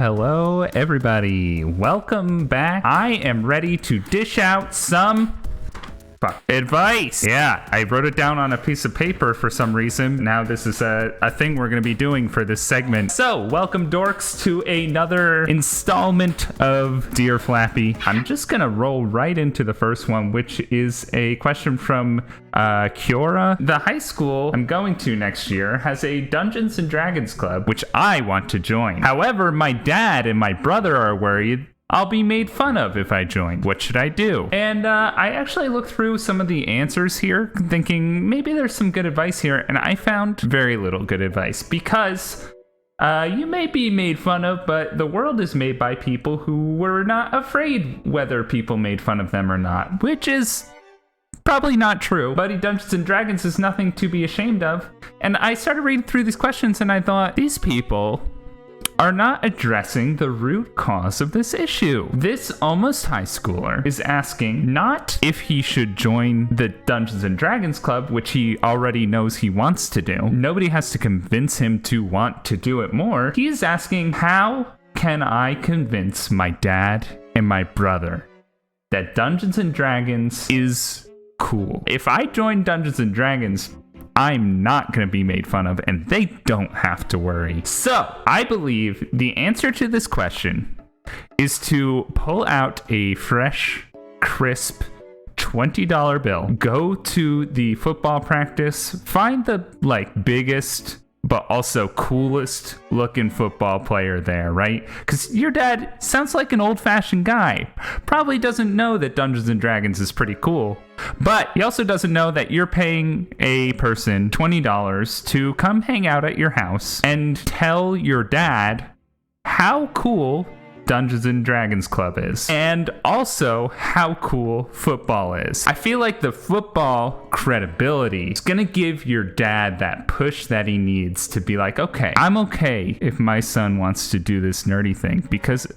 Hello, everybody. Welcome back. I am ready to dish out some advice. Yeah, I wrote it down on a piece of paper for some reason. Now this is a thing we're going to be doing for this segment. So, welcome, dorks, to another installment of Dear Flappy. I'm just going to roll right into the first one, which is a question from Kiora. The high school I'm going to next year has a Dungeons and Dragons club, which I want to join. However, my dad and my brother are worried I'll be made fun of if I join. What should I do? And I actually looked through some of the answers here, thinking maybe there's some good advice here, and I found very little good advice because you may be made fun of, but the world is made by people who were not afraid whether people made fun of them or not, which is probably not true. Buddy, Dungeons and Dragons is nothing to be ashamed of. And I started reading through these questions and I thought, these people are not addressing the root cause of this issue. This almost high schooler is asking not if he should join the Dungeons and Dragons club, which he already knows he wants to do. Nobody has to convince him to want to do it more. He is asking, how can I convince my dad and my brother that Dungeons and Dragons is cool? If I join Dungeons and Dragons, I'm not going to be made fun of, and they don't have to worry. So, I believe the answer to this question is to pull out a fresh, crisp $20 bill, go to the football practice, find the biggest but also coolest looking football player there, right? Because your dad sounds like an old-fashioned guy. Probably doesn't know that Dungeons and Dragons is pretty cool. But he also doesn't know that you're paying a person $20 to come hang out at your house and tell your dad how cool Dungeons and Dragons Club is, and also how cool football is. I feel like the football credibility is gonna give your dad that push that he needs to be like, okay, I'm okay if my son wants to do this nerdy thing, because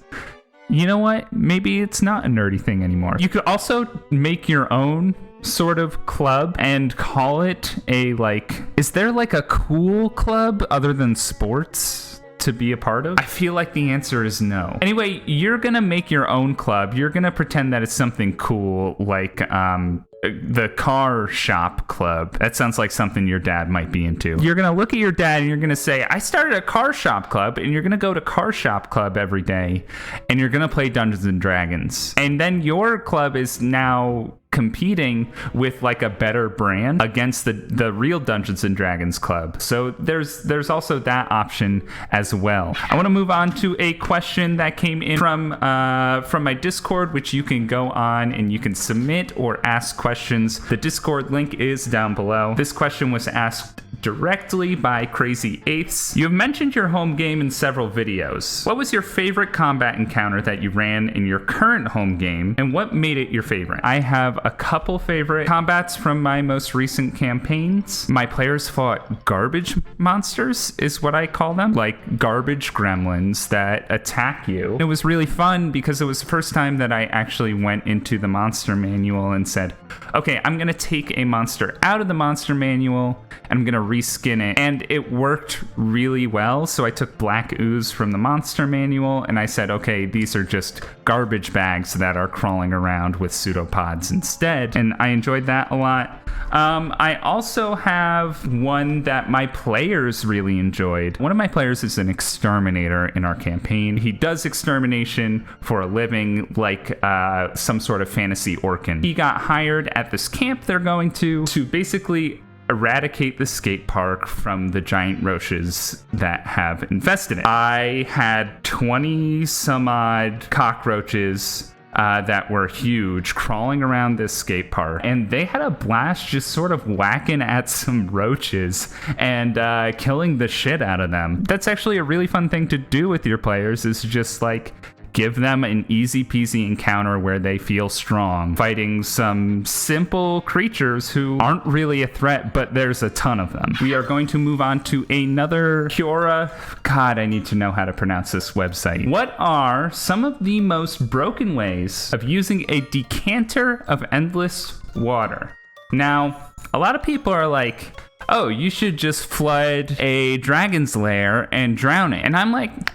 you know what? Maybe it's not a nerdy thing anymore. You could also make your own sort of club and call it is there a cool club other than sports to be a part of? I feel like the answer is no. Anyway, you're gonna make your own club. You're gonna pretend that it's something cool, like the car shop club. That sounds like something your dad might be into. You're gonna look at your dad and you're gonna say, I started a car shop club, and you're gonna go to car shop club every day and you're gonna play Dungeons and Dragons. And then your club is now competing with a better brand against the real Dungeons and Dragons club. So there's also that option as well. I want to move on to a question that came in from my Discord, which you can go on and you can submit or ask questions. The Discord link is down below. This question was asked directly by Crazy Eighths. You have mentioned your home game in several videos. What was your favorite combat encounter that you ran in your current home game, and what made it your favorite? I have a couple favorite combats from my most recent campaigns. My players fought garbage monsters, is what I call them, like garbage gremlins that attack you. It was really fun because it was the first time that I actually went into the monster manual and said, okay, I'm gonna take a monster out of the monster manual and I'm gonna reskin it, and it worked really well. So I took black ooze from the monster manual and I said, okay, these are just garbage bags that are crawling around with pseudopods instead, and I enjoyed that a lot. I also have one that my players really enjoyed. One of my players is an exterminator in our campaign. He does extermination for a living, like some sort of fantasy orcan. He got hired at this camp they're going to basically eradicate the skate park from the giant roaches that have infested it. I had 20 some odd cockroaches that were huge crawling around this skate park, and they had a blast just sort of whacking at some roaches and killing the shit out of them. That's actually a really fun thing to do with your players, is just give them an easy peasy encounter where they feel strong, fighting some simple creatures who aren't really a threat, but there's a ton of them. We are going to move on to another Kiora. God, I need to know how to pronounce this website. What are some of the most broken ways of using a decanter of endless water? Now, a lot of people are like, oh, you should just flood a dragon's lair and drown it. And I'm like,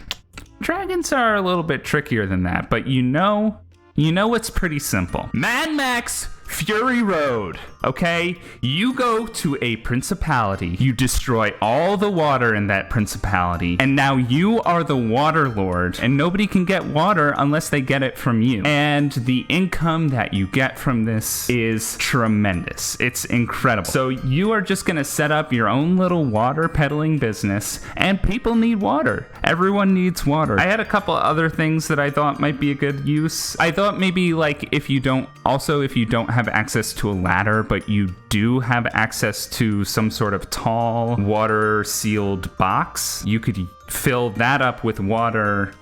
Dragons are a little bit trickier than that, but you know what's pretty simple. Mad Max Fury Road, okay? You go to a principality, you destroy all the water in that principality, and now you are the water lord, and nobody can get water unless they get it from you. And the income that you get from this is tremendous. It's incredible. So you are just gonna set up your own little water peddling business, and people need water. Everyone needs water. I had a couple other things that I thought might be a good use. I thought maybe like if you don't have access to a ladder, but you do have access to some sort of tall water sealed box, you could fill that up with water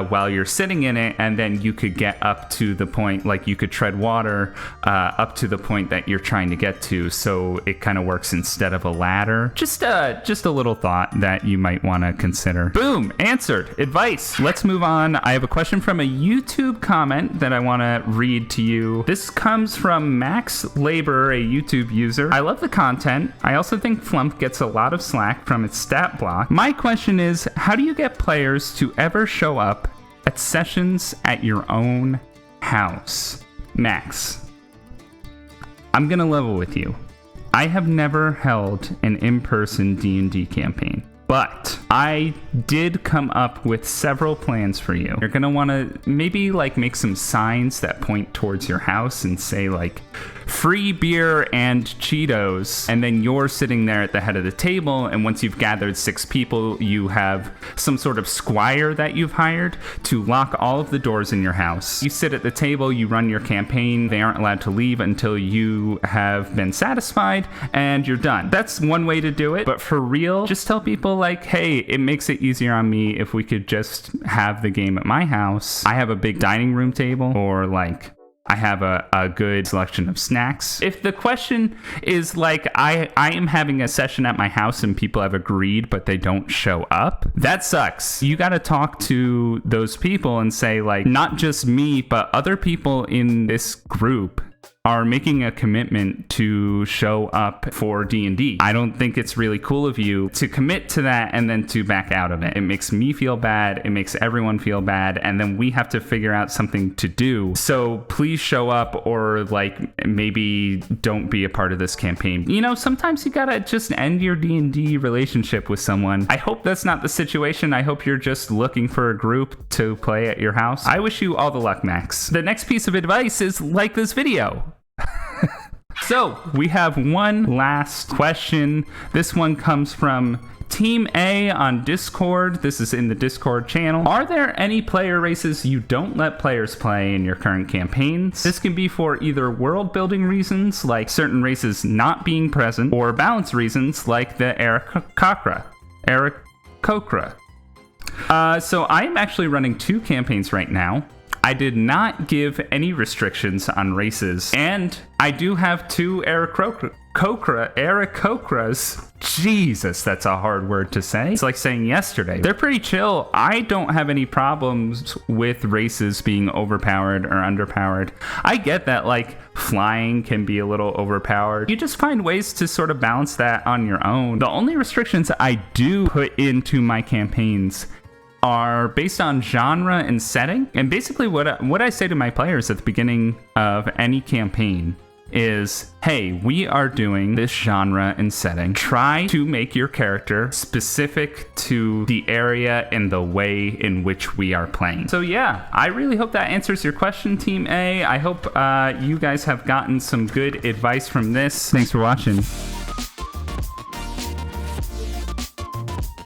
while you're sitting in it, and then you could get up to the point, like you could tread water up to the point that you're trying to get to, so it kind of works instead of a ladder. Just a little thought that you might want to consider. Boom, answered. Advice. Let's move on. I have a question from a YouTube comment that I want to read to you. This comes from Max Labor, a YouTube user. I love the content. I also think Flump gets a lot of slack from its stat block. My question is, how do you get players to ever show up at sessions at your own house? Max, I'm gonna level with you. I have never held an in-person D&D campaign, but I did come up with several plans for you. You're gonna wanna maybe like make some signs that point towards your house and say like, free beer and Cheetos, and then you're sitting there at the head of the table, and once you've gathered 6 people, you have some sort of squire that you've hired to lock all of the doors in your house. You sit at the table, you run your campaign, they aren't allowed to leave until you have been satisfied, and you're done. That's one way to do it, but for real, just tell people like, hey, it makes it easier on me if we could just have the game at my house. I have a big dining room table, or like, I have a good selection of snacks. If the question is like, I am having a session at my house and people have agreed, but they don't show up, that sucks. You got to talk to those people and say like, not just me, but other people in this group are making a commitment to show up for D&D. I don't think it's really cool of you to commit to that and then to back out of it. It makes me feel bad, it makes everyone feel bad, and then we have to figure out something to do. So please show up, or like maybe don't be a part of this campaign. You know, sometimes you gotta just end your D&D relationship with someone. I hope that's not the situation. I hope you're just looking for a group to play at your house. I wish you all the luck, Max. The next piece of advice is like this video. So we have one last question. This one comes from Team A on Discord. This is in the Discord channel. Are there any player races you don't let players play in your current campaigns? This can be for either world building reasons, like certain races not being present, or balance reasons, like the Aarakocra. So I'm actually running 2 campaigns right now. I did not give any restrictions on races, and I do have 2 Aarakocras. Jesus, that's a hard word to say. It's like saying yesterday. They're pretty chill. I don't have any problems with races being overpowered or underpowered. I get that like flying can be a little overpowered. You just find ways to sort of balance that on your own. The only restrictions I do put into my campaigns are based on genre and setting. And basically what I say to my players at the beginning of any campaign is, hey, we are doing this genre and setting. Try to make your character specific to the area and the way in which we are playing. So yeah, I really hope that answers your question, Team A. I hope you guys have gotten some good advice from this. Thanks for watching.